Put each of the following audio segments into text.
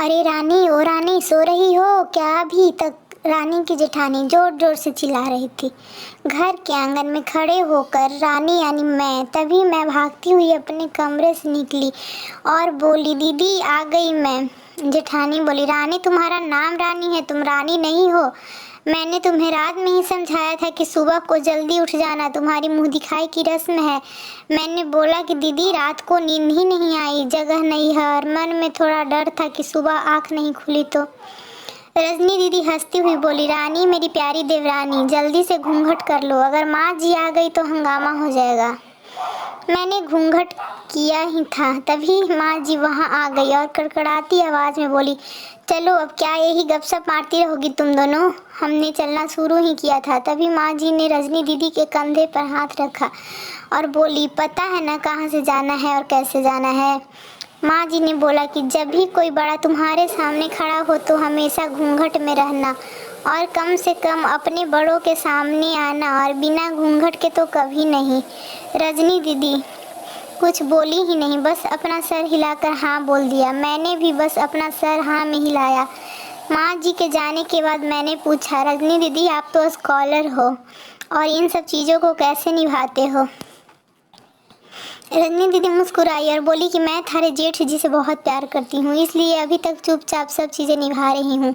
अरे रानी, ओ रानी, सो रही हो क्या अभी तक? रानी की जेठानी जोर जोर से चिल्ला रही थी। घर के आंगन में खड़े होकर रानी यानी तभी मैं भागती हुई अपने कमरे से निकली और बोली, दीदी आ गई मैं। जेठानी बोली, रानी तुम्हारा नाम रानी है, तुम रानी नहीं हो। मैंने तुम्हें रात में ही समझाया था कि सुबह को जल्दी उठ जाना, तुम्हारी मुंह दिखाई की रस्म है। मैंने बोला कि दीदी रात को नींद ही नहीं आई, जगह नहीं है और मन में थोड़ा डर था कि सुबह आँख नहीं खुली तो। रजनी दीदी हंसती हुई बोली, रानी मेरी प्यारी देवरानी, जल्दी से घूंघट कर लो, अगर माँ जी आ गई तो हंगामा हो जाएगा। मैंने घूंघट किया ही था तभी माँ जी वहाँ आ गई और कड़कड़ाती आवाज़ में बोली, चलो अब क्या यही गपशप मारती रहोगी तुम दोनों? हमने चलना शुरू ही किया था। तभी माँ जी ने रजनी दीदी के कंधे पर हाथ रखा और बोली, पता है ना कहाँ से जाना है और कैसे जाना है? माँ जी ने बोला कि जब भी कोई बड़ा तुम्हारे सामने खड़ा हो तो हमेशा घूंघट में रहना और कम से कम अपने बड़ों के सामने आना और बिना घूंघट के तो कभी नहीं। रजनी दीदी कुछ बोली ही नहीं, बस अपना सर हिलाकर हाँ बोल दिया। मैंने भी बस अपना सर हाँ में हिलाया। माँ जी के जाने के बाद मैंने पूछा, रजनी दीदी आप तो स्कॉलर हो और इन सब चीज़ों को कैसे निभाते हो? रजनी दीदी मुस्कुराई और बोली कि मैं थारे जेठ जी से बहुत प्यार करती हूँ, इसलिए अभी तक चुपचाप सब चीज़ें निभा रही हूँ।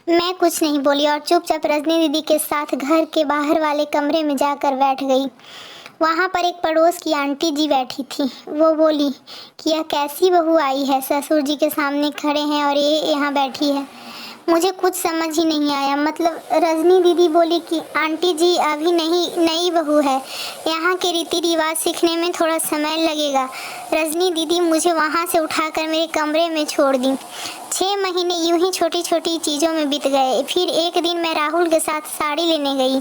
मैं कुछ नहीं बोली और चुपचाप रजनी दीदी के साथ घर के बाहर वाले कमरे में जाकर बैठ गई। वहाँ पर एक पड़ोस की आंटी जी बैठी थी। वो बोली कि यह कैसी बहू आई है, ससुर जी के सामने खड़े हैं और ये यहाँ बैठी है। मुझे कुछ समझ ही नहीं आया। मतलब रजनी दीदी बोली कि आंटी जी अभी नई बहू है, यहाँ के रीति रिवाज सीखने में थोड़ा समय लगेगा। रजनी दीदी मुझे वहाँ से उठाकर मेरे कमरे में छोड़ दी। 6 महीने यूं ही छोटी छोटी चीज़ों में बीत गए। फिर एक दिन मैं राहुल के साथ साड़ी लेने गई।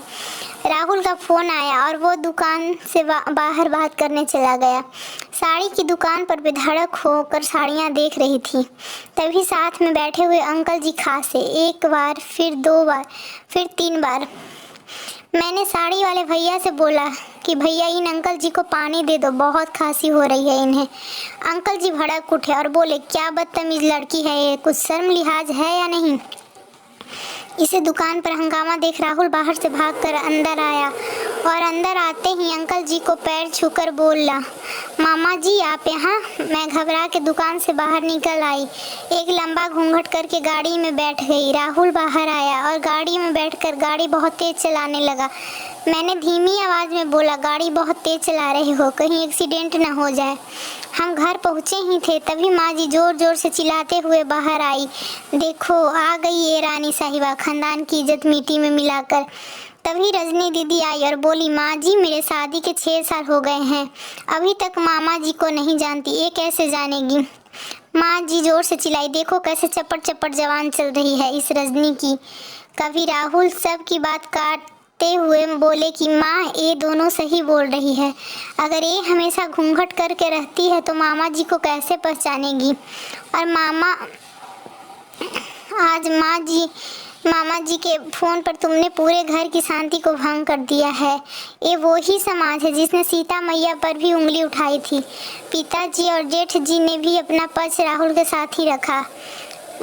राहुल का फ़ोन आया और वो दुकान से बाहर बात करने चला गया। साड़ी की दुकान पर बेधड़क होकर साड़ियाँ देख रही थी। तभी साथ में बैठे हुए अंकल जी खांसे, 1 बार, फिर 2 बार, फिर 3 बार। मैंने साड़ी वाले भैया से बोला कि भैया इन अंकल जी को पानी दे दो, बहुत खांसी हो रही है इन्हें। अंकल जी भड़क उठे और बोले, क्या बदतमीज लड़की है ये, कुछ शर्म लिहाज है या नहीं? इसे दुकान पर हंगामा देख राहुल बाहर से भागकर अंदर आया और अंदर आते ही अंकल जी को पैर छूकर बोला, मामा जी आप यहाँ? मैं घबरा के दुकान से बाहर निकल आई, एक लंबा घूंघट करके गाड़ी में बैठ गई। राहुल बाहर आया और गाड़ी में बैठकर गाड़ी बहुत तेज चलाने लगा। मैंने धीमी आवाज़ में बोला, गाड़ी बहुत तेज चला रहे हो, कहीं एक्सीडेंट ना हो जाए। हम घर पहुँचे ही थे तभी माँ जी जोर जोर से चिल्लाते हुए बाहर आई, देखो आ गई ये रानी साहिबा, खानदान की इज्जत मिट्टी में मिलाकर। तभी रजनी दीदी आई और बोली, माँ जी मेरे शादी के 6 साल हो गए हैं, अभी तक मामा जी को नहीं जानती, ये कैसे जानेगी? माँ जी जोर से चिल्लाई, देखो कैसे चपट चपट जवान चल रही है इस रजनी की। कभी राहुल सब की बात काटते हुए बोले कि माँ ये दोनों सही बोल रही है, अगर ये हमेशा घूंघट करके रहती है तो मामा जी को कैसे पहचानेगी? और आज मामा जी के फ़ोन पर तुमने पूरे घर की शांति को भंग कर दिया है। ये वो ही समाज है जिसने सीता मैया पर भी उंगली उठाई थी। पिताजी और जेठ जी ने भी अपना पक्ष राहुल के साथ ही रखा।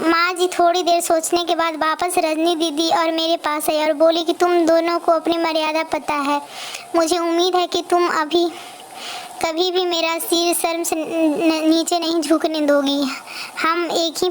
माँ जी थोड़ी देर सोचने के बाद वापस रजनी दीदी और मेरे पास आई और बोली कि तुम दोनों को अपनी मर्यादा पता है, मुझे उम्मीद है कि तुम कभी भी मेरा सिर शर्म से नीचे नहीं झुकने दोगी। हम एक ही